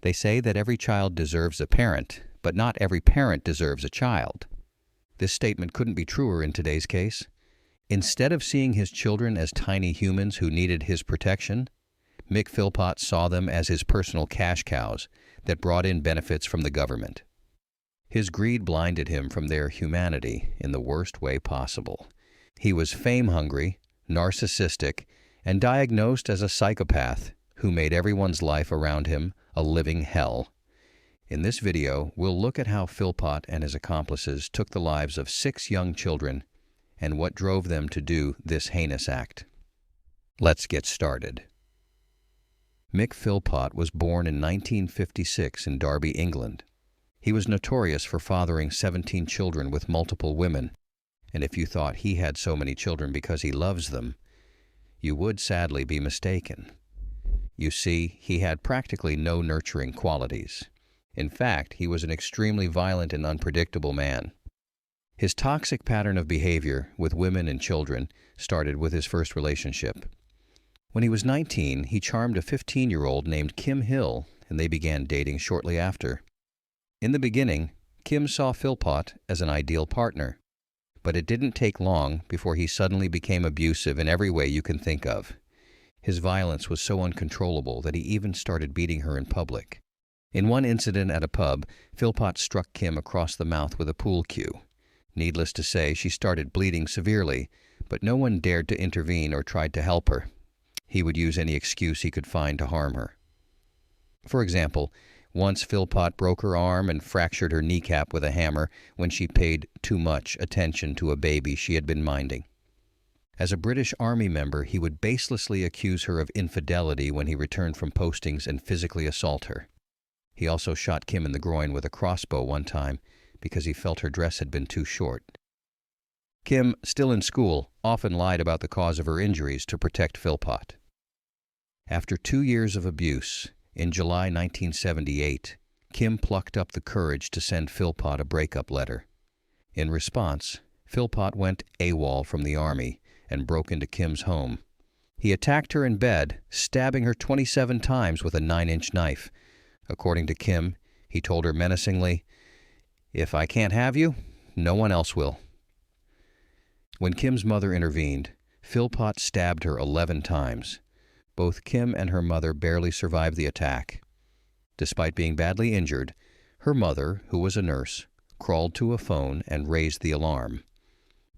They say that every child deserves a parent, but not every parent deserves a child. This statement couldn't be truer in today's case. Instead of seeing his children as tiny humans who needed his protection, Mick Philpott saw them as his personal cash cows that brought in benefits from the government. His greed blinded him from their humanity in the worst way possible. He was fame-hungry, narcissistic, and diagnosed as a psychopath who made everyone's life around him a living hell. In this video, we'll look at how Philpott and his accomplices took the lives of 6 young children and what drove them to do this heinous act. Let's get started. Mick Philpott was born in 1956 in Derby, England. He was notorious for fathering 17 children with multiple women, and if you thought he had so many children because he loves them, you would sadly be mistaken. You see, he had practically no nurturing qualities. In fact, he was an extremely violent and unpredictable man. His toxic pattern of behavior with women and children started with his first relationship. When he was 19, he charmed a 15-year-old named Kim Hill, and they began dating shortly after. In the beginning, Kim saw Philpott as an ideal partner, but it didn't take long before he suddenly became abusive in every way you can think of. His violence was so uncontrollable that he even started beating her in public. In one incident at a pub, Philpott struck Kim across the mouth with a pool cue. Needless to say, she started bleeding severely, but no one dared to intervene or tried to help her. He would use any excuse he could find to harm her. For example, once Philpott broke her arm and fractured her kneecap with a hammer when she paid too much attention to a baby she had been minding. As a British Army member, he would baselessly accuse her of infidelity when he returned from postings and physically assault her. He also shot Kim in the groin with a crossbow one time because he felt her dress had been too short. Kim, still in school, often lied about the cause of her injuries to protect Philpott. After 2 years of abuse, in July 1978, Kim plucked up the courage to send Philpott a breakup letter. In response, Philpott went AWOL from the Army and broke into Kim's home. He attacked her in bed, stabbing her 27 times with a 9-inch knife. According to Kim, he told her menacingly, "If I can't have you, no one else will." When Kim's mother intervened, Philpott stabbed her 11 times. Both Kim and her mother barely survived the attack. Despite being badly injured, her mother, who was a nurse, crawled to a phone and raised the alarm.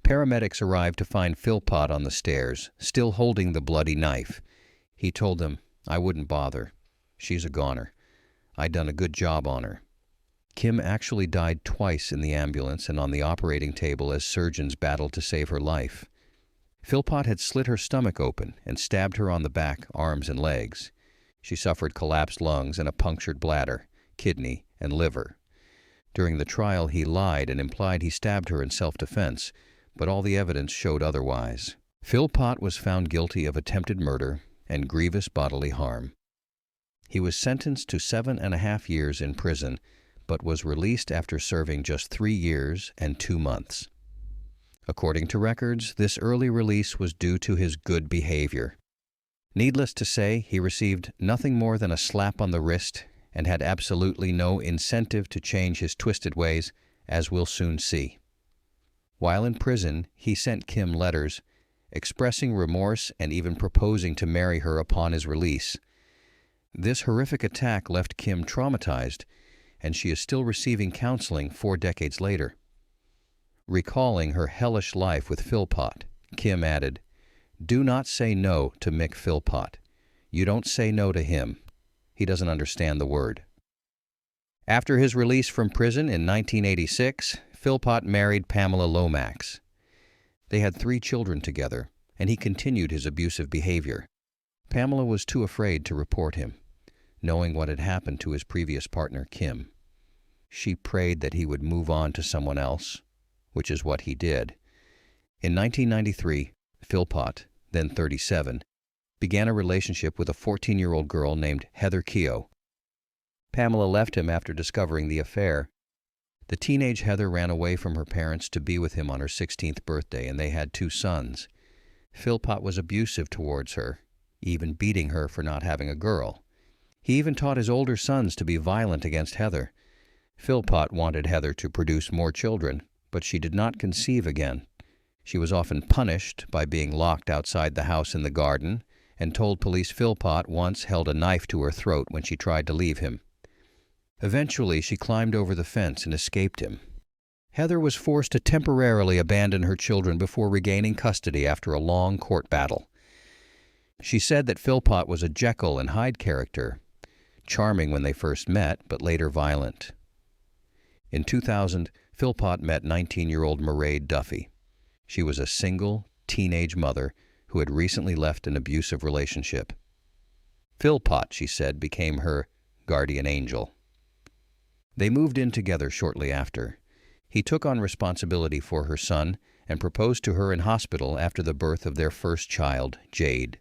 Paramedics arrived to find Philpott on the stairs, still holding the bloody knife. He told them, "I wouldn't bother. She's a goner. I'd done a good job on her." Kim actually died twice in the ambulance and on the operating table as surgeons battled to save her life. Philpott had slit her stomach open and stabbed her on the back, arms, and legs. She suffered collapsed lungs and a punctured bladder, kidney, and liver. During the trial, he lied and implied he stabbed her in self-defense, but all the evidence showed otherwise. Philpott was found guilty of attempted murder and grievous bodily harm. He was sentenced to 7.5 years in prison, but was released after serving just 3 years and 2 months. According to records, this early release was due to his good behavior. Needless to say, he received nothing more than a slap on the wrist and had absolutely no incentive to change his twisted ways, as we'll soon see. While in prison, he sent Kim letters, expressing remorse and even proposing to marry her upon his release. This horrific attack left Kim traumatized, and she is still receiving counseling 4 decades later. Recalling her hellish life with Philpott, Kim added, "Do not say no to Mick Philpott. You don't say no to him. He doesn't understand the word." After his release from prison in 1986, Philpott married Pamela Lomax. They had 3 children together, and he continued his abusive behavior. Pamela was too afraid to report him, knowing what had happened to his previous partner, Kim. She prayed that he would move on to someone else, which is what he did. In 1993, Philpott, then 37, began a relationship with a 14-year-old girl named Heather Keogh. Pamela left him after discovering the affair. The teenage Heather ran away from her parents to be with him on her 16th birthday, and they had 2 sons. Philpott was abusive towards her, even beating her for not having a girl. He even taught his older sons to be violent against Heather. Philpott wanted Heather to produce more children, but she did not conceive again. She was often punished by being locked outside the house in the garden, and told police Philpott once held a knife to her throat when she tried to leave him. Eventually, she climbed over the fence and escaped him. Heather was forced to temporarily abandon her children before regaining custody after a long court battle. She said that Philpott was a Jekyll and Hyde character, charming when they first met, but later violent. In 2000, Philpott met 19-year-old Mairead Duffy. She was a single, teenage mother who had recently left an abusive relationship. Philpott, she said, became her guardian angel. They moved in together shortly after. He took on responsibility for her son and proposed to her in hospital after the birth of their first child, Jade.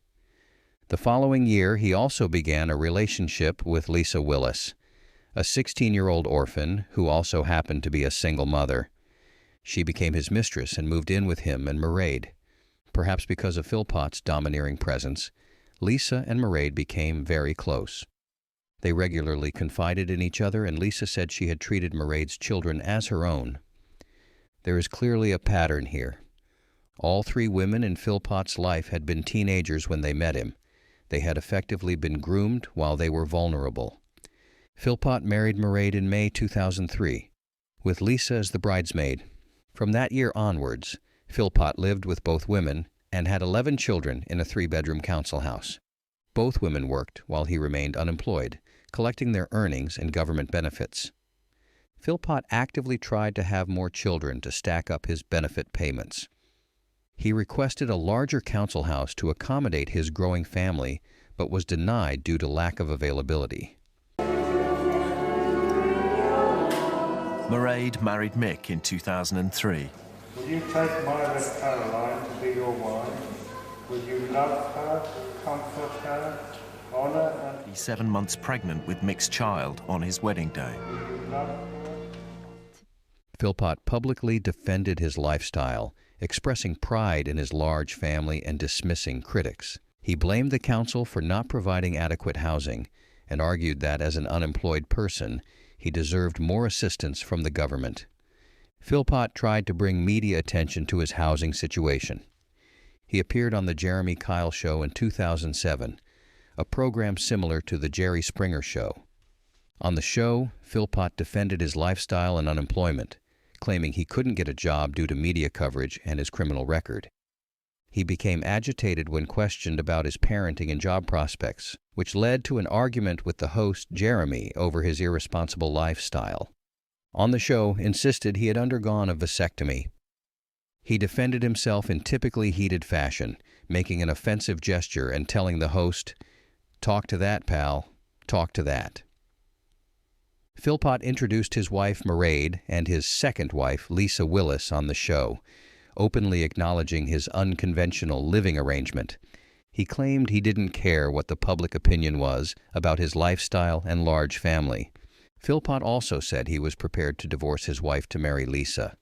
The following year, he also began a relationship with Lisa Willis, a 16-year-old orphan who also happened to be a single mother. She became his mistress and moved in with him and Mairead. Perhaps because of Philpott's domineering presence, Lisa and Mairead became very close. They regularly confided in each other, and Lisa said she had treated Mairead's children as her own. There is clearly a pattern here. All three women in Philpott's life had been teenagers when they met him. They had effectively been groomed while they were vulnerable. Philpott married Mairead in May 2003, with Lisa as the bridesmaid. From that year onwards, Philpott lived with both women and had 11 children in a 3-bedroom council house. Both women worked while he remained unemployed, collecting their earnings and government benefits. Philpott actively tried to have more children to stack up his benefit payments. He requested a larger council house to accommodate his growing family, but was denied due to lack of availability. Mairead married Mick in 2003. Will you take Myra Caroline to be your wife? Will you love her, comfort her, honour and... He's 7 months pregnant with Mick's child on his wedding day. Philpott publicly defended his lifestyle, expressing pride in his large family and dismissing critics. He blamed the council for not providing adequate housing and argued that as an unemployed person, he deserved more assistance from the government. Philpott tried to bring media attention to his housing situation. He appeared on The Jeremy Kyle Show in 2007, a program similar to The Jerry Springer Show. On the show, Philpott defended his lifestyle and unemployment, claiming he couldn't get a job due to media coverage and his criminal record. He became agitated when questioned about his parenting and job prospects, which led to an argument with the host, Jeremy, over his irresponsible lifestyle. On the show, insisted he had undergone a vasectomy. He defended himself in typically heated fashion, making an offensive gesture and telling the host, "Talk to that, pal. Talk to that." Philpott introduced his wife, Mairead, and his second wife, Lisa Willis, on the show, openly acknowledging his unconventional living arrangement. He claimed he didn't care what the public opinion was about his lifestyle and large family. Philpott also said he was prepared to divorce his wife to marry Lisa,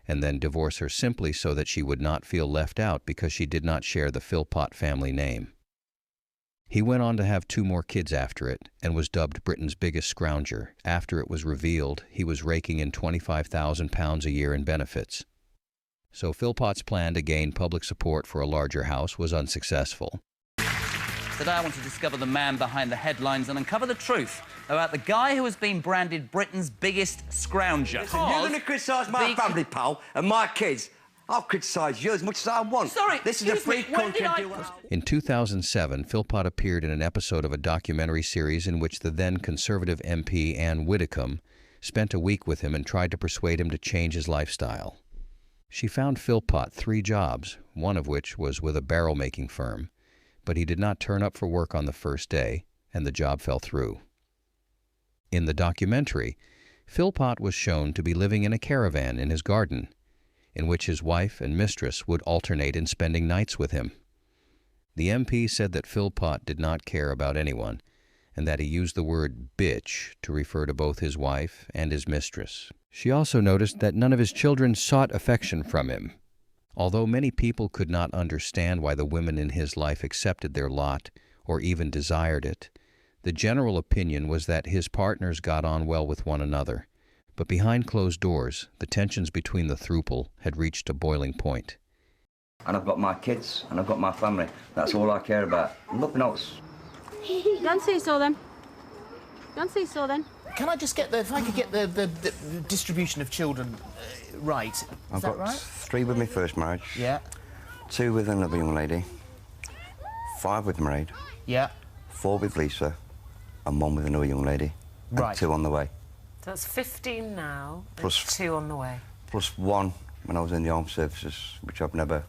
and then divorce her simply so that she would not feel left out because she did not share the Philpott family name. He went on to have 2 more kids after it and was dubbed Britain's biggest scrounger after it was revealed he was raking in £25,000 a year in benefits. So Philpott's plan to gain public support for a larger house was unsuccessful. Today I want to discover the man behind the headlines and uncover the truth about the guy who has been branded Britain's biggest scrounger. Listen, you're going to criticise my family, pal, and my kids. I'll criticise you as much as I want. Sorry, this is a free country. In 2007, Philpott appeared in an episode of a documentary series in which the then Conservative MP Anne Widdecombe spent a week with him and tried to persuade him to change his lifestyle. She found Philpott 3 jobs, one of which was with a barrel-making firm, but he did not turn up for work on the first day, and the job fell through. In the documentary, Philpott was shown to be living in a caravan in his garden, in which his wife and mistress would alternate in spending nights with him. The MP said that Philpott did not care about anyone, and that he used the word bitch to refer to both his wife and his mistress. She also noticed that none of his children sought affection from him. Although many people could not understand why the women in his life accepted their lot or even desired it, The general opinion was that his partners got on well with one another, but behind closed doors, the tensions between the throuple had reached a boiling point. And I've got my kids, and I've got my family. That's all I care about. Nothing else. Don't say so then. Don't say so then. Can I just get if I could get the distribution of children right? Is I've that got right? 3 with my first marriage. Yeah. 2 with another young lady. 5 with Mairead. Yeah. 4 with Lisa. And 1 with another young lady. And Right. 2 on the way. So that's 15 now, Plus- plus 2 on the way. Plus 1 when I was in the armed services, which I've never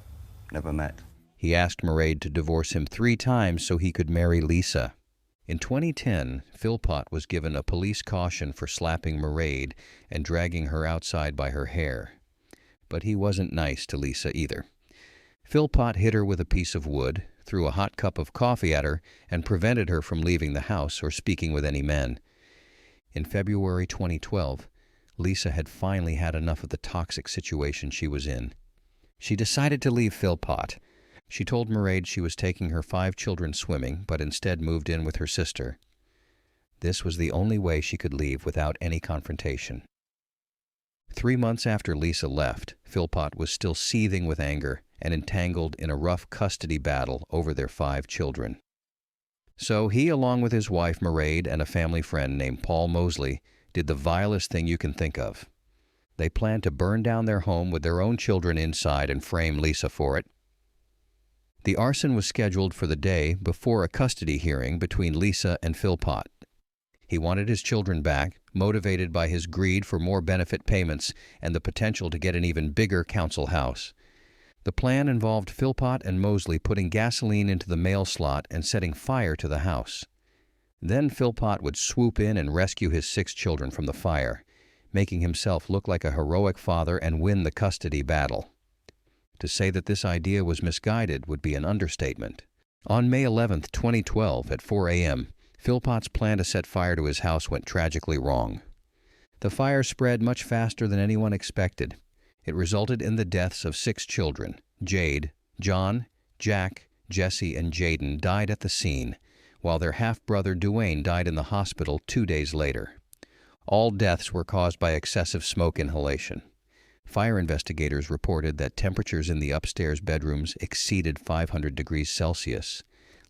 met. He asked Mairead to divorce him 3 times so he could marry Lisa. In 2010, Philpott was given a police caution for slapping Mairead and dragging her outside by her hair. But he wasn't nice to Lisa either. Philpott hit her with a piece of wood, threw a hot cup of coffee at her, and prevented her from leaving the house or speaking with any men. In February 2012, Lisa had finally had enough of the toxic situation she was in. She decided to leave Philpott. She told Mairead she was taking her 5 children swimming, but instead moved in with her sister. This was the only way she could leave without any confrontation. 3 months after Lisa left, Philpott was still seething with anger and entangled in a rough custody battle over their 5 children. So he, along with his wife Mairead and a family friend named Paul Mosley, did the vilest thing you can think of. They planned to burn down their home with their own children inside and frame Lisa for it. The arson was scheduled for the day before a custody hearing between Lisa and Philpott. He wanted his children back, motivated by his greed for more benefit payments and the potential to get an even bigger council house. The plan involved Philpott and Mosley putting gasoline into the mail slot and setting fire to the house. Then Philpott would swoop in and rescue his 6 children from the fire, making himself look like a heroic father and win the custody battle. To say that this idea was misguided would be an understatement. On May 11, 2012, at 4 a.m., Philpott's plan to set fire to his house went tragically wrong. The fire spread much faster than anyone expected. It resulted in the deaths of 6 children. Jade, John, Jack, Jesse, and Jaden died at the scene, while their half-brother Duane died in the hospital 2 days later. All deaths were caused by excessive smoke inhalation. Fire investigators reported that temperatures in the upstairs bedrooms exceeded 500 degrees Celsius,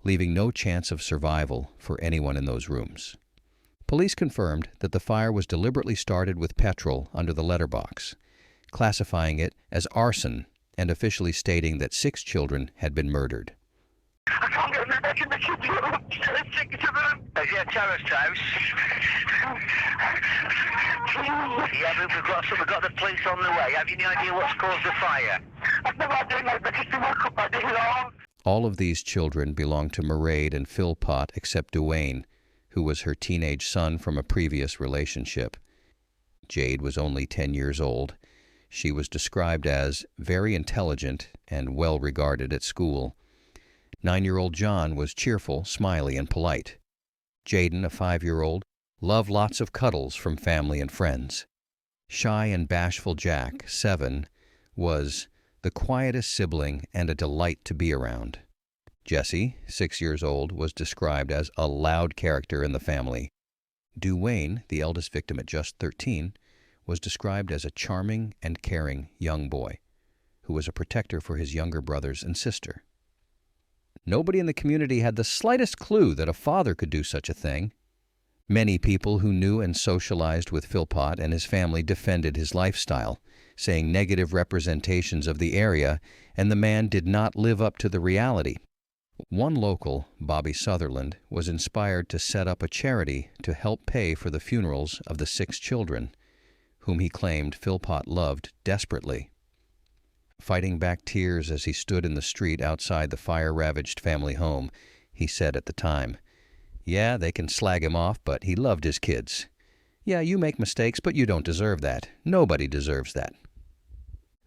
leaving no chance of survival for anyone in those rooms. Police confirmed that the fire was deliberately started with petrol under the letterbox, classifying it as arson and officially stating that 6 children had been murdered. I can't get them back in the kids' room. Stick to them. Is it a terrorist house? Yeah, but we've got the police on the way. Have you any idea what's caused the fire? I've no idea, mate. They just woke up. I didn't know. All of these children belonged to Mairead and Philpott except Duane, who was her teenage son from a previous relationship. Jade was only 10 years old. She was described as very intelligent and well regarded at school. 9-year-old John was cheerful, smiley, and polite. Jaden, a 5-year-old, loved lots of cuddles from family and friends. Shy and bashful Jack, 7, was the quietest sibling and a delight to be around. Jesse, 6 years old, was described as a loud character in the family. Duane, the eldest victim at just 13, was described as a charming and caring young boy who was a protector for his younger brothers and sister. Nobody in the community had the slightest clue that a father could do such a thing. Many people who knew and socialized with Philpott and his family defended his lifestyle, saying negative representations of the area, and the man did not live up to the reality. One local, Bobby Sutherland, was inspired to set up a charity to help pay for the funerals of the 6 children, whom he claimed Philpott loved desperately. Fighting back tears as he stood in the street outside the fire-ravaged family home, he said at the time, "Yeah, they can slag him off, but he loved his kids. Yeah, you make mistakes, but you don't deserve that. Nobody deserves that."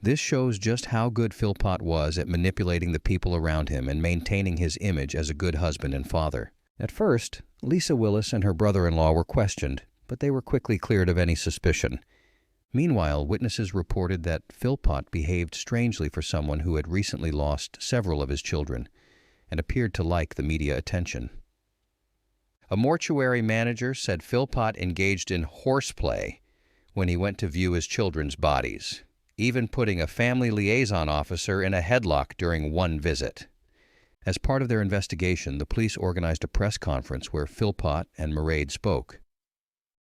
This shows just how good Philpott was at manipulating the people around him and maintaining his image as a good husband and father. At first, Lisa Willis and her brother-in-law were questioned, but they were quickly cleared of any suspicion. Meanwhile, witnesses reported that Philpott behaved strangely for someone who had recently lost several of his children and appeared to like the media attention. A mortuary manager said Philpott engaged in horseplay when he went to view his children's bodies, even putting a family liaison officer in a headlock during one visit. As part of their investigation, the police organized a press conference where Philpott and Mairead spoke.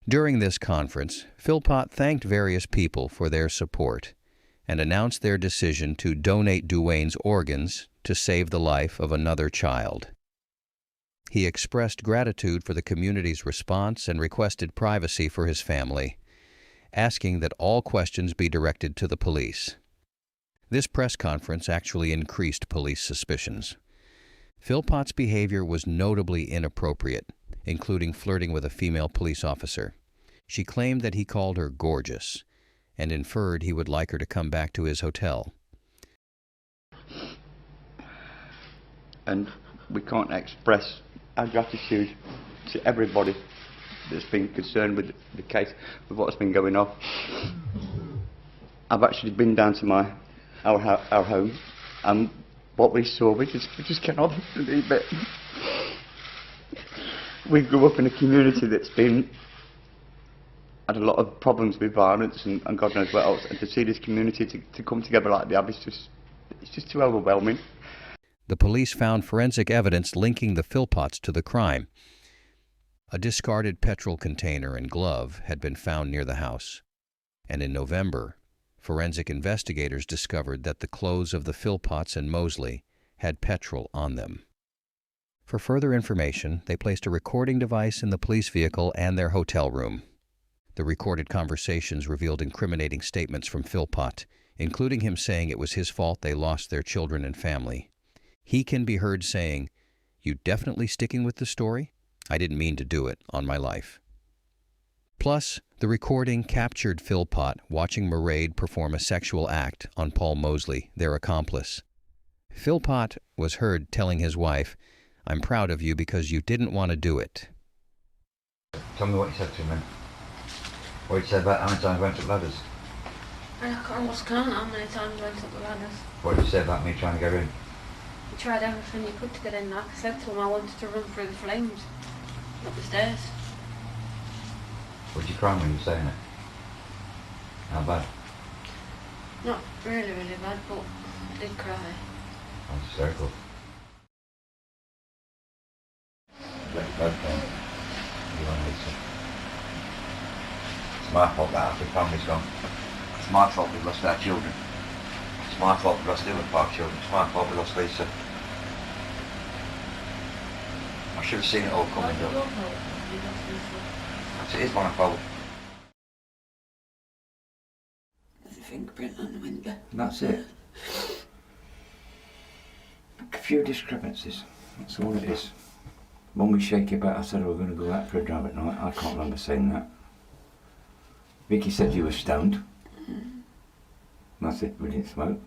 During this conference, Philpott thanked various people for their support and announced their decision to donate Duane's organs to save the life of another child. He expressed gratitude for the community's response and requested privacy for his family, asking that all questions be directed to the police. This press conference actually increased police suspicions. Philpott's behavior was notably inappropriate, including flirting with a female police officer. She claimed that he called her gorgeous and inferred he would like her to come back to his hotel. And we can't express our gratitude to everybody that's been concerned with the case, with what's been going on. I've actually been down to our home, and what we saw, we just cannot believe it. We grew up in a community that's had a lot of problems with violence and God knows what else, and to see this community to come together like they have, it's just too overwhelming. The police found forensic evidence linking the Philpotts to the crime. A discarded petrol container and glove had been found near the house, and in November, forensic investigators discovered that the clothes of the Philpotts and Mosley had petrol on them. For further information, they placed a recording device in the police vehicle and their hotel room. The recorded conversations revealed incriminating statements from Philpott, including him saying it was his fault they lost their children and family. He can be heard saying, "You definitely sticking with the story? I didn't mean to do it, on my life." Plus, the recording captured Philpott watching Mairead perform a sexual act on Paul Mosley, their accomplice. Philpott was heard telling his wife, "I'm proud of you because you didn't want to do it." Tell me what you said to him. What you said about how many times I went up ladders. I almost can't how many times I went up the ladders. What did you say about me trying to get in? You tried everything you could to get in. Like I said to him, I wanted to run through the flames up the stairs. Would you cry when you were saying it? How bad? Not really, really bad, but I did cry. That's hysterical. Let your bed down. You want to It's my fault that half the family's gone. It's my fault we lost our children. It's my fault we lost the other 5 children. It's my fault we lost Lisa. I should have seen it all coming up. It is my fault. There's a fingerprint on the window. That's it. A few discrepancies. That's all it is. When we shake it back, I said, we're going to go out for a drive at night. I can't remember saying that. Vicky said you were stoned. That's it, we didn't smoke.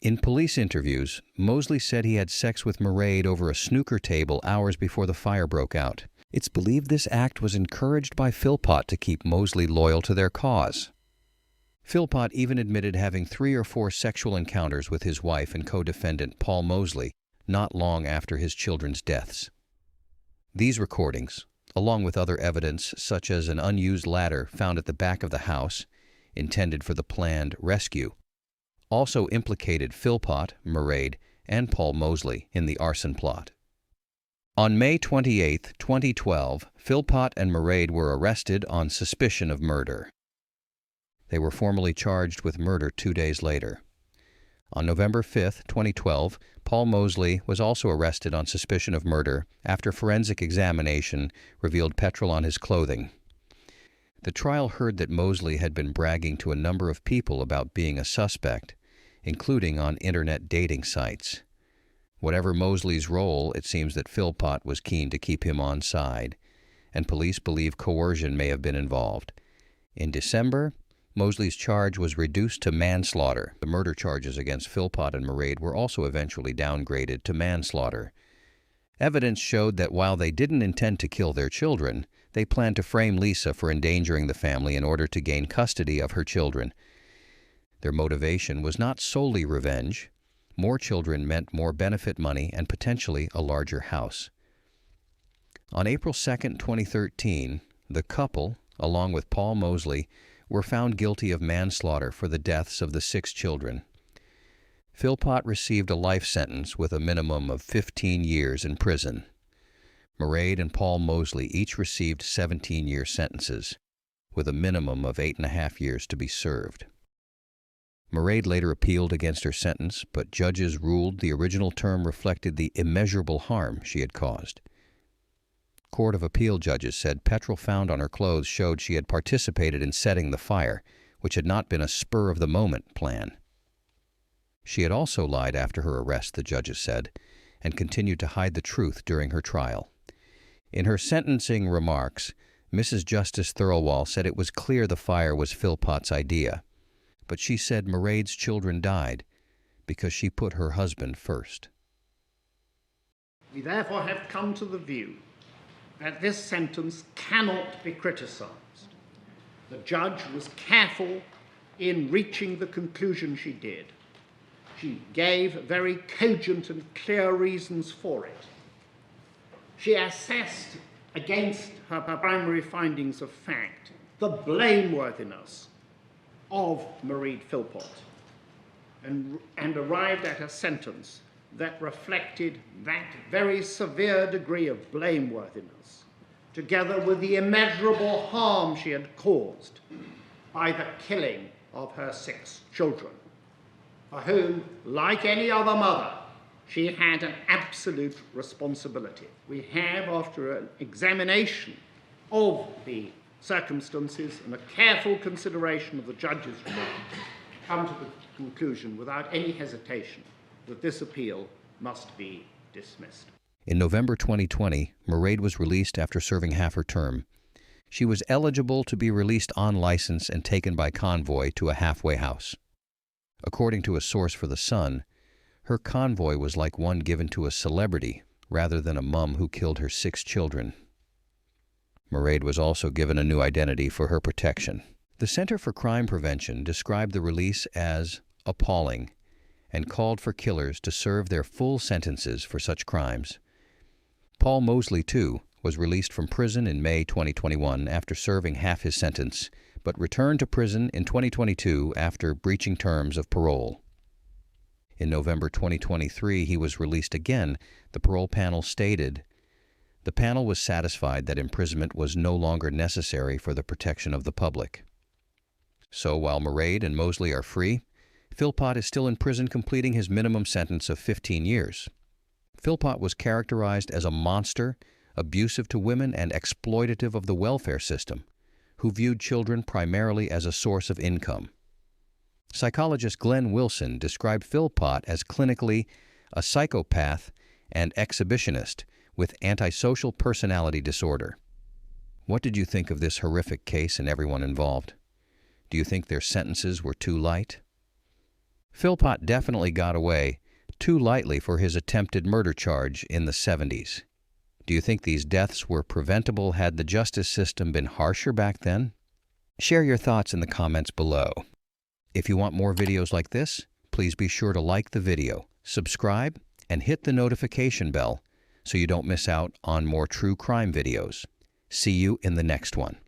In police interviews, Mosley said he had sex with Mairead over a snooker table hours before the fire broke out. It's believed this act was encouraged by Philpott to keep Mosley loyal to their cause. Philpott even admitted having 3 or 4 sexual encounters with his wife and co-defendant Paul Mosley not long after his children's deaths. These recordings, along with other evidence such as an unused ladder found at the back of the house, intended for the planned rescue, also implicated Philpott, Mairead, and Paul Mosley in the arson plot. On May 28, 2012, Philpott and Mairead were arrested on suspicion of murder. They were formally charged with murder 2 days later. On November 5, 2012, Paul Mosley was also arrested on suspicion of murder after forensic examination revealed petrol on his clothing. The trial heard that Mosley had been bragging to a number of people about being a suspect, including on internet dating sites. Whatever Mosley's role, it seems that Philpott was keen to keep him on side, and police believe coercion may have been involved. In December, Mosley's charge was reduced to manslaughter. The murder charges against Philpott and Mairead were also eventually downgraded to manslaughter. Evidence showed that while they didn't intend to kill their children, they planned to frame Lisa for endangering the family in order to gain custody of her children. Their motivation was not solely revenge. More children meant more benefit money and potentially a larger house. On April 2, 2013, the couple, along with Paul Mosley, were found guilty of manslaughter for the deaths of the 6 children. Philpott received a life sentence with a minimum of 15 years in prison. Mairead and Paul Mosley each received 17-year sentences, with a minimum of 8.5 years to be served. Mairead later appealed against her sentence, but judges ruled the original term reflected the immeasurable harm she had caused. Court of Appeal judges said petrol found on her clothes showed she had participated in setting the fire, which had not been a spur-of-the-moment plan. She had also lied after her arrest, the judges said, and continued to hide the truth during her trial. In her sentencing remarks, Mrs. Justice Thirlwall said it was clear the fire was Philpott's idea, but she said Mairead's children died because she put her husband first. We therefore have come to the view that this sentence cannot be criticised. The judge was careful in reaching the conclusion she did. She gave very cogent and clear reasons for it. She assessed against her primary findings of fact the blameworthiness of Mairead Philpott and arrived at a sentence that reflected that very severe degree of blameworthiness, together with the immeasurable harm she had caused by the killing of her 6 children, for whom, like any other mother, she had an absolute responsibility. We have, after an examination of the circumstances and a careful consideration of the judge's remarks, come to the conclusion without any hesitation that this appeal must be dismissed. In November 2020, Mairead was released after serving half her term. She was eligible to be released on license and taken by convoy to a halfway house. According to a source for The Sun, her convoy was like one given to a celebrity rather than a mum who killed her 6 children. Mairead was also given a new identity for her protection. The Center for Crime Prevention described the release as appalling and called for killers to serve their full sentences for such crimes. Paul Mosley, too, was released from prison in May 2021 after serving half his sentence, but returned to prison in 2022 after breaching terms of parole. In November 2023, he was released again. The parole panel stated, "The panel was satisfied that imprisonment was no longer necessary for the protection of the public." So while Mairead and Mosley are free, Philpott is still in prison completing his minimum sentence of 15 years. Philpott was characterized as a monster, abusive to women and exploitative of the welfare system, who viewed children primarily as a source of income. Psychologist Glenn Wilson described Philpott as clinically a psychopath and exhibitionist with antisocial personality disorder. What did you think of this horrific case and everyone involved? Do you think their sentences were too light? Philpott definitely got away too lightly for his attempted murder charge in the 70s. Do you think these deaths were preventable had the justice system been harsher back then? Share your thoughts in the comments below. If you want more videos like this, please be sure to like the video, subscribe, and hit the notification bell so you don't miss out on more true crime videos. See you in the next one.